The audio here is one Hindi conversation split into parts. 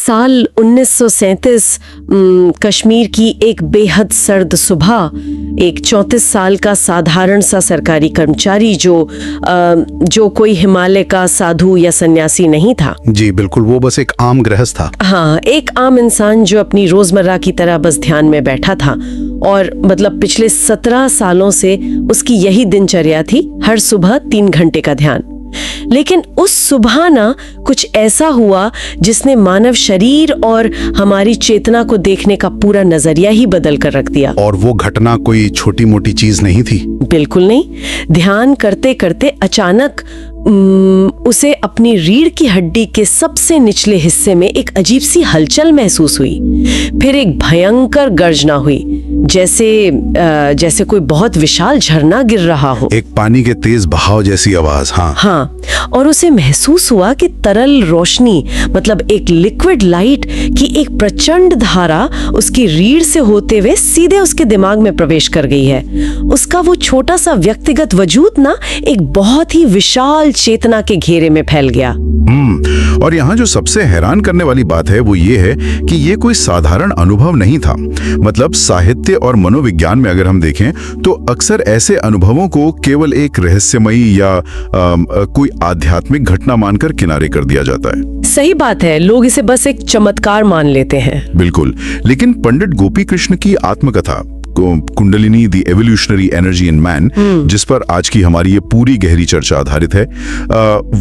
साल 1937 कश्मीर की एक बेहद सर्द सुबह एक 34 साल का साधारण सा सरकारी कर्मचारी जो कोई हिमालय का साधु या सन्यासी नहीं था। जी बिल्कुल, वो बस एक आम गृहस्थ था। हाँ, एक आम इंसान जो अपनी रोजमर्रा की तरह बस ध्यान में बैठा था और मतलब पिछले 17 सालों से उसकी यही दिनचर्या थी, हर सुबह 3 घंटे का ध्यान। लेकिन उस सुबह ना कुछ ऐसा हुआ जिसने मानव शरीर और हमारी चेतना को देखने का पूरा नजरिया ही बदल कर रख दिया। और वो घटना कोई छोटी मोटी चीज नहीं थी। बिल्कुल नहीं। ध्यान करते करते अचानक उसे अपनी रीढ़ की हड्डी के सबसे निचले हिस्से में एक अजीब सी हलचल महसूस हुई। फिर एक भयंकर गर्जना हुई, जैसे कोई बहुत विशाल झरना गिर रहा हो। एक पानी के तेज बहाव जैसी आवाज। हाँ, और उसे महसूस हुआ कि तरल रोशनी, मतलब एक लिक्विड लाइट की एक प्रचंड धारा उसकी रीढ़ से होते हुए सीधे उसके दिमाग में प्रवेश कर गई है। उसका वो छोटा सा व्यक्तिगत वजूद ना एक बहुत ही विशाल चेतना के घेरे में फैल गया। और यहाँ जो सबसे हैरान करने वाली बात है वो ये है कि ये कोई साधारण अनुभव नहीं था। मतलब साहित्य और मनोविज्ञान में अगर हम देखें तो अक्सर ऐसे अनुभवों को केवल एक रहस्यमयी या कोई आध्यात्मिक घटना मानकर किनारे कर दिया जाता है। सही बात है, लोग इसे बस एक चमत्कार मान लेते हैं। बिल्कुल, लेकिन पंडित गोपी कृष्ण की आत्मकथा kundalini the evolutionary energy in man, जिस पर आज की हमारी ये पूरी गहरी चर्चा आधारित है,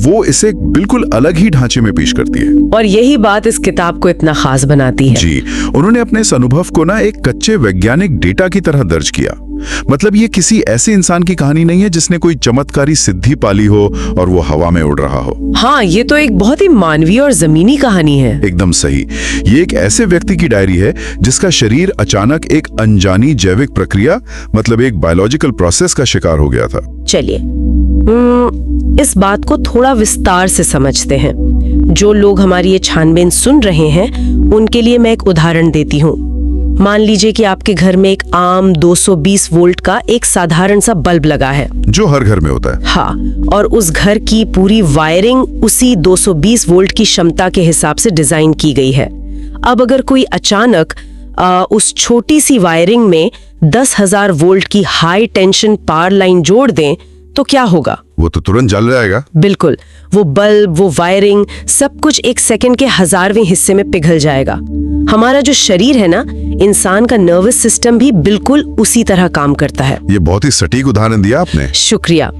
वो इसे बिल्कुल अलग ही ढांचे में पेश करती है। और यही बात इस किताब को इतना खास बनाती है। जी, उन्होंने अपने इस अनुभव को ना एक कच्चे वैज्ञानिक डेटा की तरह दर्ज किया। मतलब ये किसी ऐसे इंसान की कहानी नहीं है जिसने कोई चमत्कारी सिद्धि पाली हो और वो हवा में उड़ रहा हो। हाँ, ये तो एक बहुत ही मानवीय और जमीनी कहानी है। एकदम सही। ये एक ऐसे व्यक्ति की डायरी है जिसका शरीर अचानक एक अनजानी जैविक प्रक्रिया, मतलब एक बायोलॉजिकल प्रोसेस का शिकार हो गया था। चलिए इस बात को थोड़ा विस्तार से समझते हैं। जो लोग हमारी ये छानबीन सुन रहे हैं उनके लिए मैं एक उदाहरण देती हूँ। मान लीजिए कि आपके घर में एक आम 220 वोल्ट का एक साधारण सा बल्ब लगा है, जो हर घर में होता है। हाँ, और उस घर की पूरी वायरिंग उसी 220 वोल्ट की क्षमता के हिसाब से डिजाइन की गई है। अब अगर कोई अचानक उस छोटी सी वायरिंग में 10,000 वोल्ट की हाई टेंशन पावर लाइन जोड़ दें तो क्या होगा? वो तो तुरंत जल जाएगा। बिल्कुल, वो बल्ब, वो वायरिंग, सब कुछ एक सेकंड के 1000वें हिस्से में पिघल जाएगा। हमारा जो शरीर है ना, इंसान का नर्वस सिस्टम भी बिल्कुल उसी तरह काम करता है। ये बहुत ही सटीक उदाहरण दिया आपने। शुक्रिया।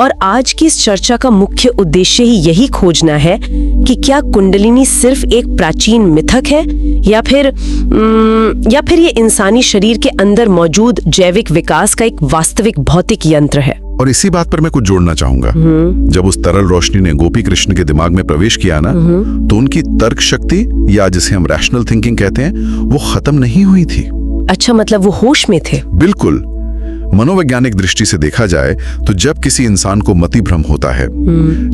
और आज की इस चर्चा का मुख्य उद्देश्य ही यही खोजना है कि क्या कुंडलिनी सिर्फ एक प्राचीन मिथक है या फिर ये इंसानी शरीर के अंदर मौजूद जैविक विकास का एक वास्तविक भौतिक यंत्र है। और इसी बात पर मैं कुछ जोड़ना चाहूंगा। जब उस तरल रोशनी ने गोपी कृष्ण के दिमाग में प्रवेश किया ना, तो उनकी तर्क शक्ति, या जिसे हम रैशनल थिंकिंग कहते हैं, वो खत्म नहीं हुई थी। अच्छा, मतलब वो होश में थे? बिल्कुल। मनोवैज्ञानिक दृष्टि से देखा जाए तो जब किसी इंसान को मति भ्रम होता है,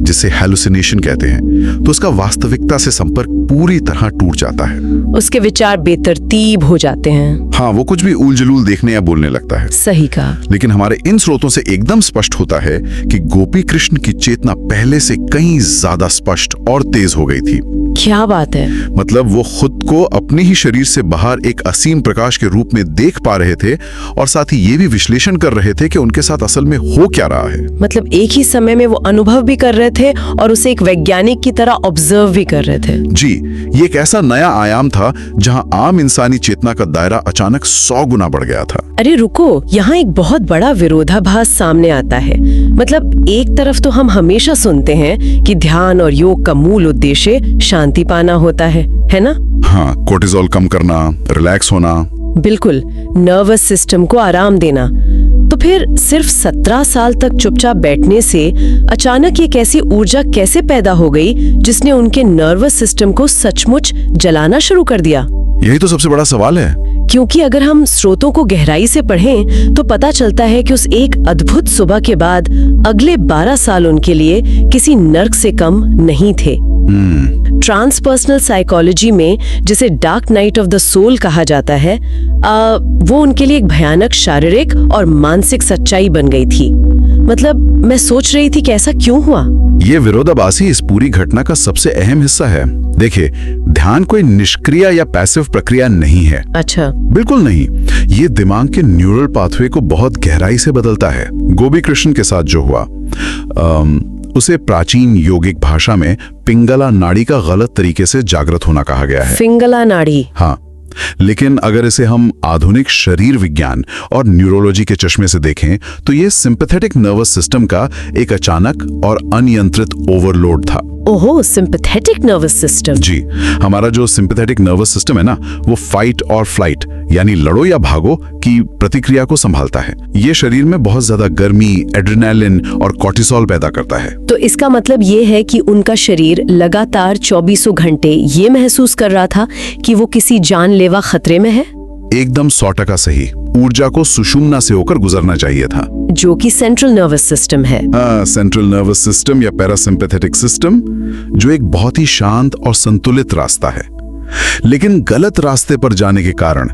जिसे हैलुसिनेशन कहते हैं, तो उसका वास्तविकता से संपर्क पूरी तरह टूट जाता है। उसके विचार बेतरतीब हो जाते हैं। हाँ, वो कुछ भी उलझुल देखने या बोलने लगता है। सही कहा। लेकिन हमारे इन स्रोतों से एकदम स्पष्ट होता है कि गोपी कृष्ण की चेतना पहले से कहीं ज्यादा स्पष्ट और तेज हो गई थी। क्या बात है। मतलब वो खुद को अपने ही शरीर से बाहर एक असीम प्रकाश के रूप में देख पा रहे थे और साथ ही ये भी विश्लेषण कर रहे थे कि उनके साथ असल में हो क्या रहा है। मतलब एक ही समय में वो अनुभव भी कर रहे थे और उसे एक वैज्ञानिक की तरह ऑब्जर्व भी कर रहे थे। जी, ये एक ऐसा नया आयाम था जहां आम इंसानी चेतना का दायरा अचानक 100 गुना बढ़ गया था। अरे रुको, यहाँ एक बहुत बड़ा विरोधाभास सामने आता है। मतलब एक तरफ तो हम हमेशा सुनते हैं कि ध्यान और योग का मूल उद्देश्य शांति पाना होता है ना? हाँ, कोर्टिजोल कम करना, रिलैक्स होना। बिल्कुल, नर्वस सिस्टम को आराम देना। तो फिर सिर्फ 17 साल तक चुपचाप बैठने से अचानक एक ऐसी ऊर्जा कैसे पैदा हो गई जिसने उनके नर्वस सिस्टम को सचमुच जलाना शुरू कर दिया? यही तो सबसे बड़ा सवाल है। क्योंकि अगर हम स्रोतों को गहराई से पढ़ें तो पता चलता है कि उस एक अद्भुत सुबह के बाद अगले 12 साल उनके लिए किसी नर्क से कम नहीं थे। ट्रांसपर्सनल साइकोलॉजी में जिसे dark night of the soul कहा जाता है, वो उनके लिए एक भयानक शारीरिक और मानसिक सच्चाई बन गई थी। मतलब मैं सोच रही थी कि ऐसा क्यों हुआ। ये विरोधाभासी इस पूरी घटना का सबसे अहम हिस्सा है। देखिए, ध्यान कोई निष्क्रिय या पैसिव प्रक्रिया नहीं है। अच्छा। बिल्कुल नहीं। ये दिमाग के न्यूरल पाथवे को बहुत गहराई से बदलता है। गोपी कृष्ण के साथ जो हुआ, उसे प्राचीन योगिक भाषा में पिंगला नाड़ी का गलत तरीके से जागृत होना कहा गया है। पिंगला नाड़ी? हाँ, लेकिन अगर इसे हम आधुनिक शरीर विज्ञान और न्यूरोलॉजी के चश्मे से देखें तो ये सिंपैथेटिक नर्वस सिस्टम का एक अचानक और अनियंत्रित ओवरलोड था। ओहो, सिंपैथेटिक नर्वस सिस्टम। जी, हमारा जो सिंपैथेटिक नर्वस सिस्टम है ना, वो फाइट और फ्लाइट यानी लड़ो या भागो की प्रतिक्रिया को संभालता है। ये शरीर में बहुत ज्यादा गर्मी, एड्रेनालिन और कॉर्टिसोल पैदा करता है। तो इसका मतलब ये है कि उनका शरीर लगातार 24 घंटे ये महसूस कर रहा था कि वो किसी जानलेवा खतरे में है। एकदम 100% सही। ऊर्जा को सुषुम्ना से होकर गुजरना चाहिए था, जो कि सेंट्रल नर्वस सिस्टम है। सेंट्रल नर्वस सिस्टम या पैरासिम्पैथेटिक सिस्टम, जो एक बहुत ही शांत और संतुलित रास्ता है। लेकिन गलत रास्ते पर जाने के कारण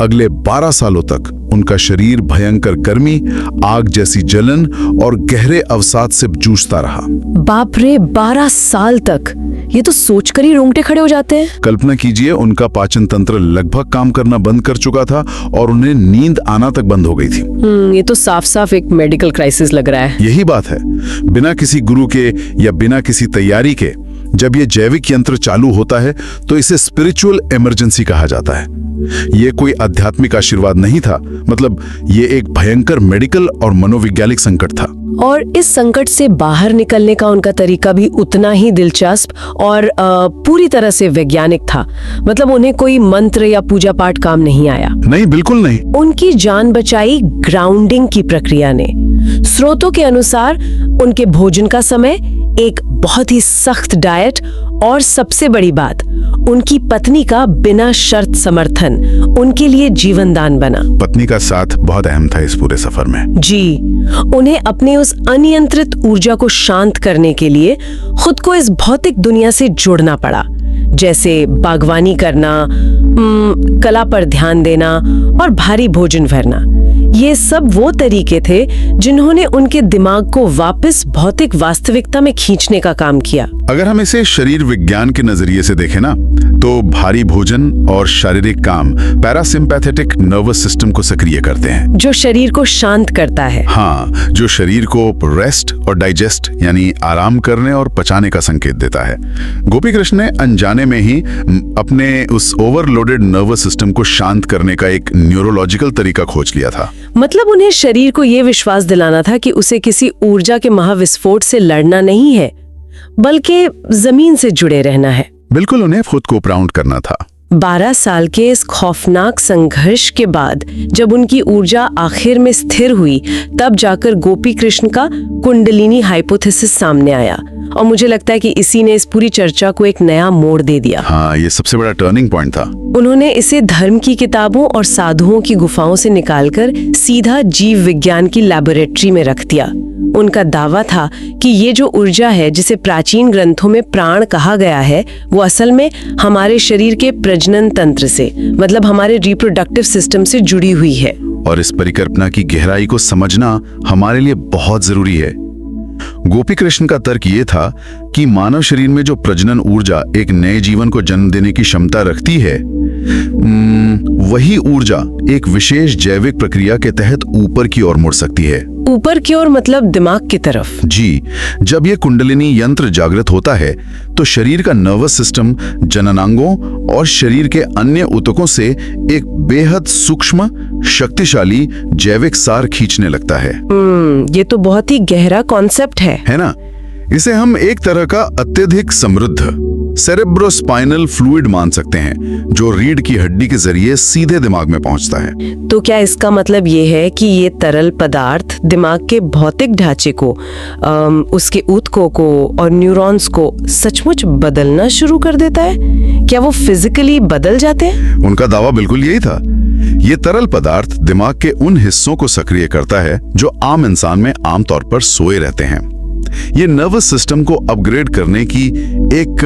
अगले 12 सालों तक उनका शरीर भयंकर गर्मी, आग जैसी जलन और गहरे अवसाद से जूझता रहा। बाप रे, 12 साल तक! ये तो सोचकर ही रोंगटे खड़े हो जाते हैं। कल्पना कीजिए, उनका पाचन तंत्र लगभग काम करना बंद कर चुका था और उन्हें नींद आना तक बंद हो गई थी। ये तो साफ साफ एक मेडिकल क्राइसिस लग रहा है। यही बात है। बिना किसी गुरु के या बिना किसी तैयारी के जब ये जैविक यंत्र चालू होता है तो इसे स्पिरिचुअल इमरजेंसी कहा जाता है। ये कोई आध्यात्मिक आशीर्वाद नहीं था, मतलब ये एक भयंकर मेडिकल और मनोवैज्ञानिक संकट था। और इस संकट से बाहर निकलने का उनका तरीका भी उतना ही दिलचस्प और पूरी तरह से वैज्ञानिक था। मतलब उन्हें कोई मंत्र या पूजा पाठ काम नहीं आया। नहीं, बिल्कुल नहीं। उनकी जान बचाई ग्राउंडिंग की प्रक्रिया ने। स्रोतों के अनुसार उनके भोजन का समय, एक बहुत ही सख्त डाइट और सबसे बड़ी बात, उनकी पत्नी का बिना शर्त समर्थन उनके लिए जीवन दान बना। पत्नी का साथ बहुत अहम था इस पूरे सफर में। जी, उन्हें अपने उस अनियंत्रित ऊर्जा को शांत करने के लिए खुद को इस भौतिक दुनिया से जोड़ना पड़ा, जैसे बागवानी करना, कला पर ध्यान देना और भारी भोजन भरना। ये सब वो तरीके थे जिन्होंने उनके दिमाग को वापस भौतिक वास्तविकता में खींचने का काम किया। अगर हम इसे शरीर विज्ञान के नजरिए से देखें ना, तो भारी भोजन और शारीरिक काम पैरासिम्पैथेटिक नर्वस सिस्टम को सक्रिय करते हैं, जो शरीर को शांत करता है। हाँ, जो शरीर को रेस्ट और डाइजेस्ट यानी आराम करने और पचाने का संकेत देता है। गोपी कृष्ण ने अनजाने में ही अपने उस ओवरलोडेड नर्वस सिस्टम को शांत करने का एक न्यूरोलॉजिकल तरीका खोज लिया था। मतलब उन्हें शरीर को यह विश्वास दिलाना था कि उसे किसी ऊर्जा के महाविस्फोट से लड़ना नहीं है, बल्कि जमीन से जुड़े रहना है। बिल्कुल, उन्हें खुद को प्राउंड करना था। 12 साल के इस खौफनाक संघर्ष के बाद जब उनकी ऊर्जा आखिर में स्थिर हुई, तब जाकर गोपी कृष्ण का कुंडलिनी हाइपोथेसिस सामने आया। और मुझे लगता है कि इसी ने इस पूरी चर्चा को एक नया मोड़ दे दिया। हाँ, ये सबसे बड़ा टर्निंग पॉइंट था। उन्होंने इसे धर्म की किताबों और साधुओं की गुफाओं से निकालकर सीधा जीव विज्ञान की लैबोरेटरी में रख दिया। उनका दावा था कि ये जो ऊर्जा है, जिसे प्राचीन ग्रंथों में प्राण कहा गया है, वो असल में हमारे शरीर के प्रजनन तंत्र से, मतलब हमारे रिप्रोडक्टिव सिस्टम से जुड़ी हुई है। और इस परिकल्पना की गहराई को समझना हमारे लिए बहुत जरूरी है। गोपी कृष्ण का तर्क ये था कि मानव शरीर में जो प्रजनन ऊर्जा एक नए जीवन को जन्म देने की क्षमता रखती है, वही ऊर्जा एक विशेष जैविक प्रक्रिया के तहत ऊपर की ओर मुड़ सकती है। ऊपर की ओर मतलब दिमाग की तरफ? जी, जब ये कुंडलिनी यंत्र जागृत होता है तो शरीर का नर्वस सिस्टम जननांगों और शरीर के अन्य ऊतकों से एक बेहद सूक्ष्म, शक्तिशाली जैविक सार खींचने लगता है। ये तो बहुत ही गहरा कॉन्सेप्ट है ना? इसे हम एक तरह का अत्यधिक समृद्ध सेरेब्रोस्पाइनल फ्लूइड मान सकते हैं, जो रीढ़ की हड्डी के जरिए सीधे दिमाग में पहुंचता है। तो क्या इसका मतलब ये है कि ये तरल पदार्थ दिमाग के भौतिक ढांचे को, उसके ऊतकों को और न्यूरॉन्स को सचमुच बदलना शुरू कर देता है? क्या वो फिजिकली बदल जाते हैं? उनका दावा बिल्कुल यही था। ये तरल पदार्थ दिमाग के उन हिस्सों को सक्रिय करता है जो आम इंसान में आमतौर पर सोए रहते हैं। ये नर्वस सिस्टम को अपग्रेड करने की एक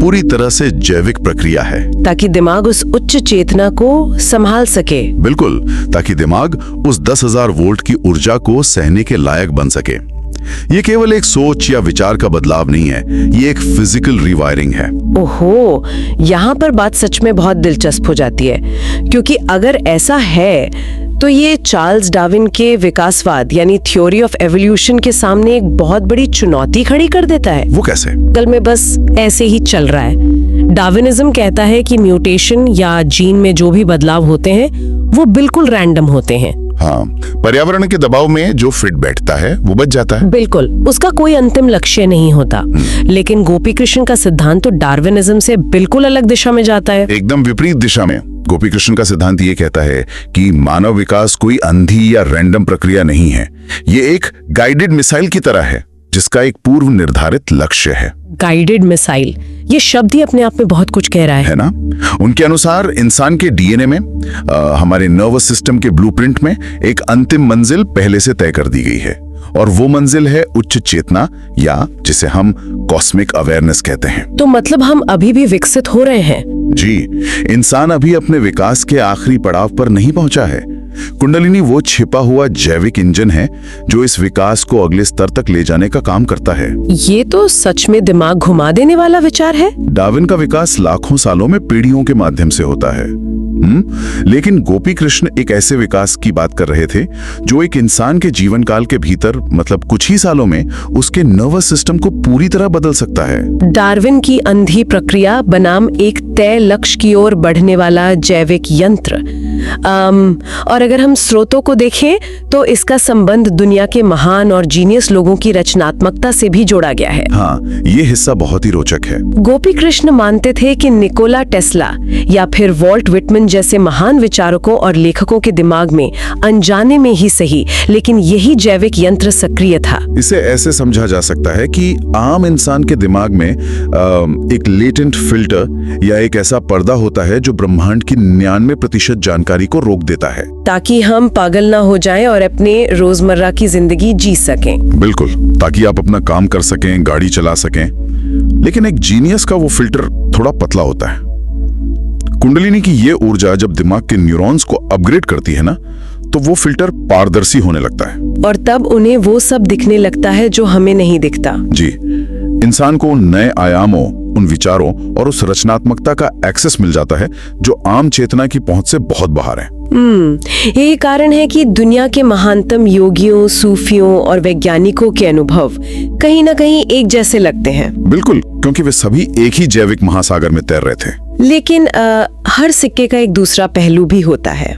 पूरी तरह से जैविक प्रक्रिया है, ताकि दिमाग उस उच्च चेतना को संभाल सके। बिल्कुल, ताकि दिमाग उस 10,000 वोल्ट की ऊर्जा को सहने के लायक बन सके। ये केवल एक सोच या विचार का बदलाव नहीं है, ये एक फिजिकल रिवायरिंग है। ओहो, यहाँ पर बात सच में बहुत दिलचस्प हो जाती है, क्योंकि अगर ऐसा है तो ये चार्ल्स डार्विन के विकासवाद यानी थ्योरी ऑफ एवोल्यूशन के सामने एक बहुत बड़ी चुनौती खड़ी कर देता है। वो कैसे? कल में बस ऐसे ही चल रहा है। डार्विनिज्म कहता है कि म्यूटेशन या जीन में जो भी बदलाव होते हैं वो बिल्कुल रैंडम होते हैं। हाँ, पर्यावरण के दबाव में जो फिट बैठता है वो बच जाता है। बिल्कुल, उसका कोई अंतिम लक्ष्य नहीं होता। लेकिन गोपी कृष्ण का सिद्धांत तो डार्विनिज्म से बिल्कुल अलग दिशा में जाता है। एकदम विपरीत दिशा में। गोपी कृष्ण का सिद्धांत ये कहता है कि मानव विकास कोई अंधी या रैंडम प्रक्रिया नहीं है, ये एक गाइडेड मिसाइल की तरह है जिसका एक पूर्व निर्धारित लक्ष्य है। गाइडेड मिसाइल, ये शब्द ही अपने आप में बहुत कुछ कह रहा है ना? उनके अनुसार इंसान के डीएनए में, हमारे नर्वस सिस्टम के ब्लूप्रिंट में एक अंतिम मंजिल पहले से तय कर दी गई है, और वो मंजिल है उच्च चेतना, या जिसे हम कॉस्मिक अवेयरनेस कहते हैं। तो मतलब हम अभी भी विकसित हो रहे हैं। जी, इंसान अभी अपने विकास के आखिरी पड़ाव पर नहीं पहुंचा है। कुंडलिनी वो छिपा हुआ जैविक इंजन है जो इस विकास को अगले स्तर तक ले जाने का काम करता है। ये तो सच में दिमाग घुमा देने वाला विचार है। डार्विन का विकास लाखों सालों में पीढ़ियों के माध्यम से होता है। लेकिन गोपी कृष्ण एक ऐसे विकास की बात कर रहे थे जो एक इंसान के जीवन काल के भीतर, मतलब कुछ ही सालों में, उसके नर्वस सिस्टम को पूरी तरह बदल सकता है। डार्विन की अंधी प्रक्रिया बनाम एक तय लक्ष्य की ओर बढ़ने वाला जैविक यंत्र। और अगर हम स्रोतों को देखें तो इसका संबंध दुनिया के महान और जीनियस लोगों की रचनात्मकता से भी जोड़ा गया है। हाँ, ये हिस्सा बहुत ही रोचक है। गोपी कृष्ण मानते थे कि निकोला टेस्ला या फिर वॉल्ट विटमन जैसे महान विचारकों और लेखकों के दिमाग में अनजाने में ही सही, लेकिन यही जैविक यंत्र सक्रिय था। इसे ऐसे समझा जा सकता है कि आम इंसान के दिमाग में एक लेटेंट फिल्टर या एक ऐसा पर्दा होता है जो ब्रह्मांड की 99% जानकारी को रोक देता है, ताकि हम पागल ना हो जाएं और अपने रोजमर्रा की जिंदगी जी सकें। बिल्कुल, ताकि आप अपना काम कर सकें, गाड़ी चला सकें। लेकिन एक जीनियस का वो फिल्टर थोड़ा पतला होता है। कुंडलिनी की ये ऊर्जा जब दिमाग के न्यूरॉन्स को अपग्रेड करती है ना, तो वो फिल्टर पारदर्शी होने लगता है, और तब उन्हें वो सब दिखने लगता है जो हमें नहीं दिखता। जी, इंसान को उन नए आयामों, उन विचारों और उस रचनात्मकता का एक्सेस मिल जाता है जो आम चेतना की पहुंच से बहुत बाहर है। यही कारण है कि दुनिया के महानतम योगियों, सूफियों और वैज्ञानिकों के अनुभव कहीं ना कहीं एक जैसे लगते हैं। बिल्कुल, क्योंकि वे सभी एक ही जैविक महासागर में तैर रहे थे। लेकिन हर सिक्के का एक दूसरा पहलू भी होता है।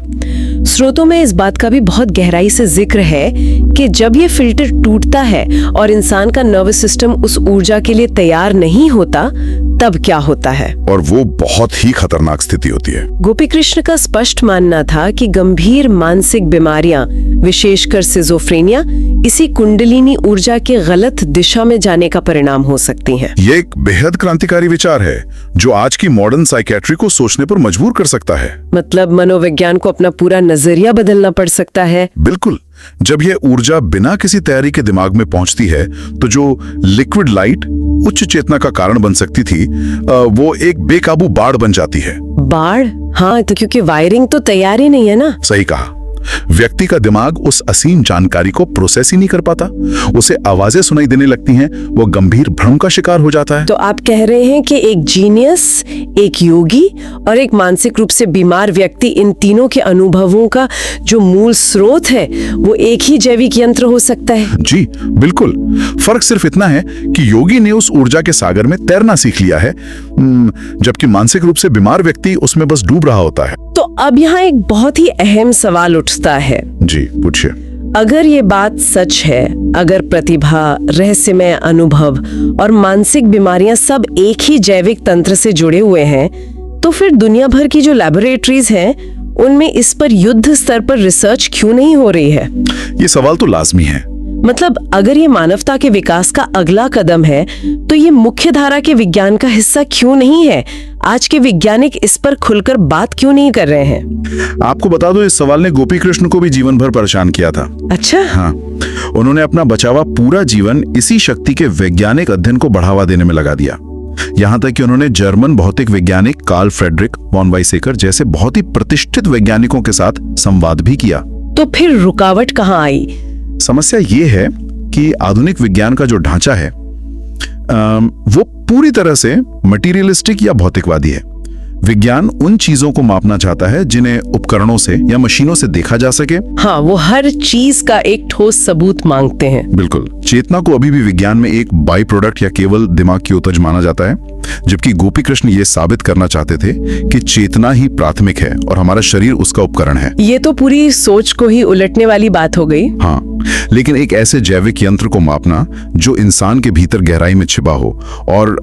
स्रोतों में इस बात का भी बहुत गहराई से जिक्र है कि जब ये फिल्टर टूटता है और इंसान का नर्वस सिस्टम उस ऊर्जा के लिए तैयार नहीं होता, तब क्या होता है? और वो बहुत ही खतरनाक स्थिति होती है। गोपी कृष्ण का स्पष्ट मानना था कि गंभीर मानसिक बीमारियां, विशेषकर सिजोफ्रेनिया, इसी कुंडलिनी ऊर्जा के गलत दिशा में जाने का परिणाम हो सकती हैं। ये एक बेहद क्रांतिकारी विचार है जो आज की मॉडर्न साइकियाट्री को सोचने पर मजबूर कर सकता है। मतलब मनोविज्ञान को अपना पूरा नजरिया बदलना पड़ सकता है। बिल्कुल, जब यह ऊर्जा बिना किसी तैयारी के दिमाग में पहुंचती है तो जो लिक्विड लाइट उच्च चेतना का कारण बन सकती थी, वो एक बेकाबू बाढ़ बन जाती है। बाढ़? हाँ, तो क्योंकि वायरिंग तो तैयार ही नहीं है ना। सही कहा। व्यक्ति का दिमाग उस असीम जानकारी को प्रोसेस ही नहीं कर पाता, उसे आवाजें सुनाई देने लगती हैं, वो गंभीर भ्रम का शिकार हो जाता है। तो आप कह रहे हैं कि एक जीनियस, एक योगी और एक मानसिक रूप से बीमार व्यक्ति, इन तीनों के अनुभवों का जो मूल स्रोत है वो एक ही जैविक यंत्र हो सकता है? जी बिल्कुल। फर्क सिर्फ इतना है कि योगी ने उस ऊर्जा के सागर में तैरना सीख लिया है, जबकि मानसिक रूप से बीमार व्यक्ति उसमें बस डूब रहा होता है। तो अब यहाँ एक बहुत ही अहम सवाल उठता है। जी पूछिए। अगर ये बात सच है, अगर प्रतिभा, रहस्यमय अनुभव और मानसिक बीमारियां सब एक ही जैविक तंत्र से जुड़े हुए हैं, तो फिर दुनिया भर की जो लैबोरेटरीज हैं उनमें इस पर युद्ध स्तर पर रिसर्च क्यों नहीं हो रही है? ये सवाल तो लाजमी है। मतलब अगर ये मानवता के विकास का अगला कदम है, तो ये मुख्य धारा के विज्ञान का हिस्सा क्यों नहीं है? आज के वैज्ञानिक इस पर खुलकर बात क्यों नहीं कर रहे हैं? आपको बता दो, इस सवाल ने गोपी कृष्ण को भी जीवन भर परेशान किया था। अच्छा। हाँ, उन्होंने अपना बचा हुआ पूरा जीवन इसी शक्ति के वैज्ञानिक अध्ययन को बढ़ावा देने में लगा दिया। यहां तक कि उन्होंने जर्मन भौतिक वैज्ञानिक कार्ल फ्रेडरिक वॉन वाइसेकर जैसे बहुत ही प्रतिष्ठित वैज्ञानिकों के साथ संवाद भी किया। तो फिर रुकावट कहाँ आई? समस्या ये है कि आधुनिक विज्ञान का जो ढांचा है वो पूरी तरह से मटीरियलिस्टिक या भौतिकवादी है। विज्ञान उन चीजों को मापना चाहता है जिन्हें उपकरणों से या मशीनों से देखा जा सके। हाँ, वो हर चीज का एक ठोस सबूत मांगते हैं। बिल्कुल। चेतना को अभी भी विज्ञान में एक बाई प्रोडक्ट या केवल दिमाग की उपज माना जाता है, जबकि गोपी कृष्ण ये साबित करना चाहते थे कि चेतना ही प्राथमिक है और हमारा शरीर उसका उपकरण है। ये तो पूरी सोच को ही उलटने वाली बात हो गई। हाँ, लेकिन एक ऐसे जैविक यंत्र को मापना जो इंसान के भीतर गहराई में छिपा हो और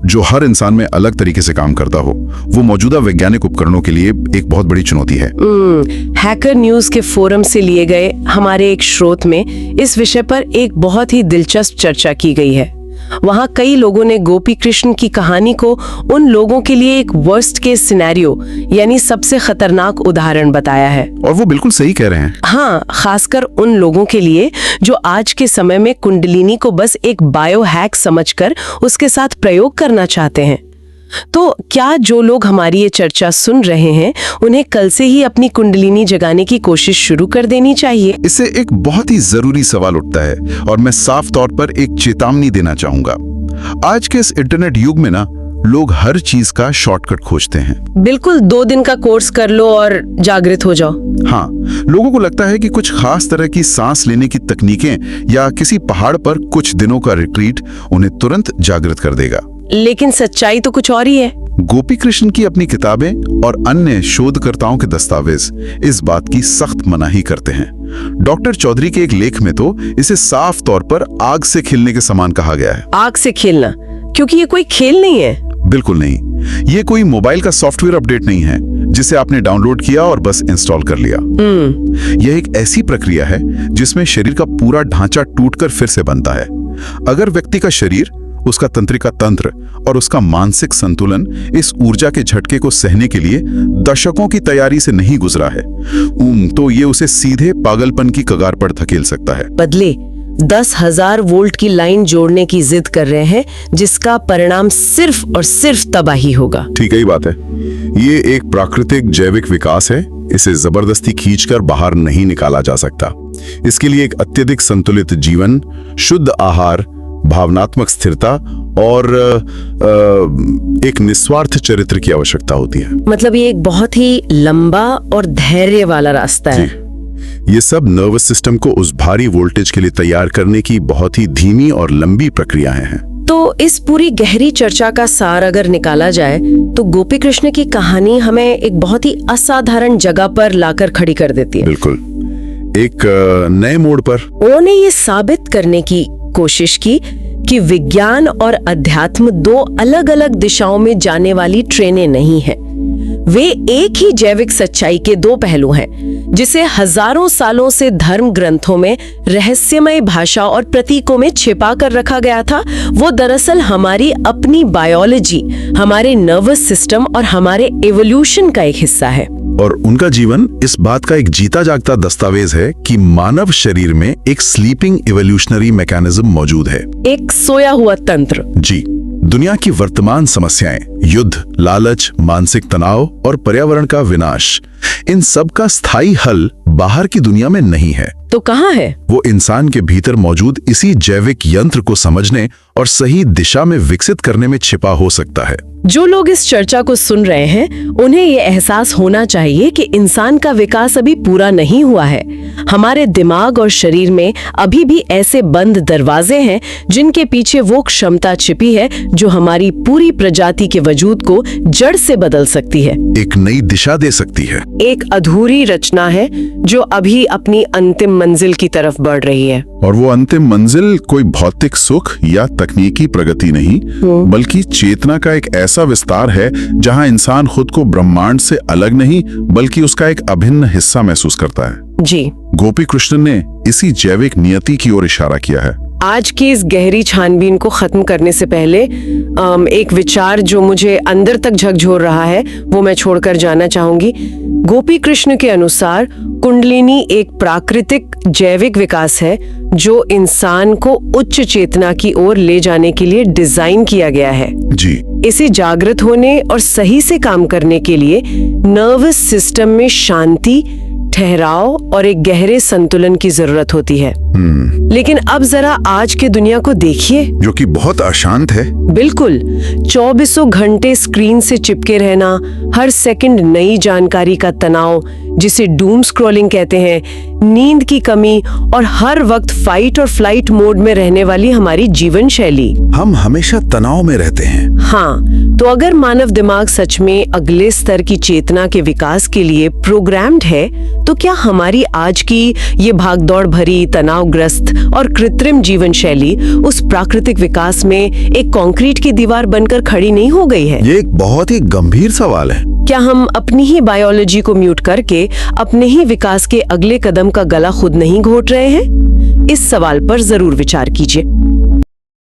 जो हर इंसान में अलग तरीके से काम करता हो, वो मौजूदा वैज्ञानिक उपकरणों के लिए एक बहुत बड़ी चुनौती है। हैकर न्यूज के फोरम से लिए गए हमारे एक स्रोत में इस विषय पर एक बहुत ही दिलचस्प चर्चा की गई है। वहाँ कई लोगों ने गोपी कृष्ण की कहानी को उन लोगों के लिए एक वर्स्ट केस सिनेरियो यानी सबसे खतरनाक उदाहरण बताया है। और वो बिल्कुल सही कह रहे हैं। हाँ, खासकर उन लोगों के लिए जो आज के समय में कुंडलिनी को बस एक बायो हैक समझकर उसके साथ प्रयोग करना चाहते हैं। तो क्या जो लोग हमारी ये चर्चा सुन रहे हैं उन्हें कल से ही अपनी कुंडलिनी जगाने की कोशिश शुरू कर देनी चाहिए? इससे एक बहुत ही जरूरी सवाल उठता है और मैं साफ तौर पर एक चेतावनी देना चाहूंगा। आज के इस इंटरनेट युग में ना लोग हर चीज का शॉर्टकट खोजते हैं। बिल्कुल, 2 दिन का कोर्स कर लो और जागृत हो जाओ। हाँ, लोगों को लगता है कि कुछ खास तरह की सांस लेने की तकनीकें या किसी पहाड़ पर कुछ दिनों का रिट्रीट उन्हें तुरंत जागृत कर देगा। लेकिन सच्चाई तो कुछ और ही है। गोपी कृष्ण की अपनी किताबें और अन्य शोधकर्ताओं के दस्तावेज इस बात की सख्त मनाही करते हैं। डॉक्टर चौधरी के एक लेख में तो इसे साफ तौर पर आग से खेलने के समान कहा गया है। आग से खेलना? क्योंकि ये कोई खेल नहीं है। बिल्कुल नहीं। ये कोई मोबाइल का सॉफ्टवेयर अपडेट नहीं है जिसे आपने डाउनलोड किया और बस इंस्टॉल कर लिया। यह एक ऐसी प्रक्रिया है जिसमें शरीर का पूरा ढांचा टूटकर फिर से बनता है। अगर व्यक्ति का शरीर, उसका तंत्रिका तंत्र और उसका मानसिक संतुलन इस ऊर्जा के झटके को सहने के लिए दशकों की तैयारी से नहीं गुजरा है, तो ये उसे सीधे पागलपन की कगार पर धकेल सकता है। बदले 10,000 वोल्ट की लाइन जोड़ने की जिद कर रहे हैं, जिसका परिणाम सिर्फ और सिर्फ तबाही होगा। ठीक है, ही बात है। ये एक प्राकृतिक जैविक विकास है। इसे जबरदस्ती खींचकर बाहर नहीं निकाला जा सकता। इसके लिए एक अत्यधिक संतुलित जीवन, शुद्ध आहार, भावनात्मक स्थिरता और एक निस्वार्थ चरित्र की आवश्यकता होती है। मतलब ये एक बहुत ही लंबा और धैर्य वाला रास्ता है। ये सब नर्वस सिस्टम को उस भारी वोल्टेज के लिए तैयार करने की बहुत ही धीमी और लंबी प्रक्रियाएं हैं। तो इस पूरी गहरी चर्चा का सार अगर निकाला जाए तो गोपी कृष्ण की कहानी हमें एक बहुत ही असाधारण जगह पर लाकर खड़ी कर देती है। बिल्कुल, एक नए मोड़ पर। उन्होंने ये साबित करने की कोशिश की कि विज्ञान और अध्यात्म 2 अलग-अलग दिशाओं में जाने वाली ट्रेनें नहीं हैं। वे एक ही जैविक सच्चाई के 2 पहलू हैं, जिसे हजारों सालों से धर्म ग्रंथों में रहस्यमय भाषा और प्रतीकों में छिपा कर रखा गया था। वो दरअसल हमारी अपनी बायोलॉजी, हमारे नर्वस सिस्टम और हमारे एवोल्यूशन का एक हिस्सा है। और उनका जीवन इस बात का एक जीता जागता दस्तावेज है कि मानव शरीर में एक स्लीपिंग इवोल्यूशनरी मैकेनिज्म मौजूद है, एक सोया हुआ तंत्र। जी। दुनिया की वर्तमान समस्याएं, युद्ध, लालच, मानसिक तनाव और पर्यावरण का विनाश, इन सब का स्थायी हल बाहर की दुनिया में नहीं है। तो कहाँ है? वो इंसान के भीतर मौजूद इसी जैविक यंत्र को समझने और सही दिशा में विकसित करने में छिपा हो सकता है। जो लोग इस चर्चा को सुन रहे हैं उन्हें ये एहसास होना चाहिए कि इंसान का विकास अभी पूरा नहीं हुआ है। हमारे दिमाग और शरीर में अभी भी ऐसे बंद दरवाजे हैं जिनके पीछे वो क्षमता छिपी है जो हमारी पूरी प्रजाति के वजूद को जड़ से बदल सकती है, एक नई दिशा दे सकती है। एक अधूरी रचना है जो अभी अपनी अंतिम मंजिल की तरफ बढ़ रही है। और वो अंतिम मंजिल कोई भौतिक सुख या तकनीकी प्रगति नहीं, बल्कि चेतना का एक ऐसा विस्तार है जहां इंसान खुद को ब्रह्मांड से अलग नहीं बल्कि उसका एक अभिन्न हिस्सा महसूस करता है। जी, गोपी कृष्ण ने इसी जैविक नियति की ओर इशारा किया है। आज की इस गहरी छानबीन को खत्म करने से पहले एक विचार जो मुझे अंदर तक झकझोर रहा है वो मैं छोड़कर जाना चाहूंगी। गोपी कृष्ण के अनुसार कुंडलिनी एक प्राकृतिक जैविक विकास है जो इंसान को उच्च चेतना की ओर ले जाने के लिए डिजाइन किया गया है। जी। इसे जागृत होने और सही से काम करने के लिए नर्वस सिस्टम में शांति, ठहराव और एक गहरे संतुलन की जरूरत होती है। लेकिन अब जरा आज के दुनिया को देखिए, जो कि बहुत अशांत है। बिल्कुल, 24 घंटे स्क्रीन से चिपके रहना, हर सेकंड नई जानकारी का तनाव जिसे डूम स्क्रॉलिंग कहते हैं, नींद की कमी और हर वक्त फाइट और फ्लाइट मोड में रहने वाली हमारी जीवन शैली। हम हमेशा तनाव में रहते हैं। हाँ, तो अगर मानव दिमाग सच में अगले स्तर की चेतना के विकास के लिए प्रोग्राम्ड है, तो क्या हमारी आज की ये भागदौड़ भरी, तनावग्रस्त और कृत्रिम जीवन शैली उस प्राकृतिक विकास में एक कंक्रीट की दीवार बनकर खड़ी नहीं हो गई है? ये एक बहुत ही गंभीर सवाल है। क्या हम अपनी ही बायोलॉजी को म्यूट करके अपने ही विकास के अगले कदम का गला खुद नहीं घोट रहे हैं? इस सवाल पर जरूर विचार कीजिए।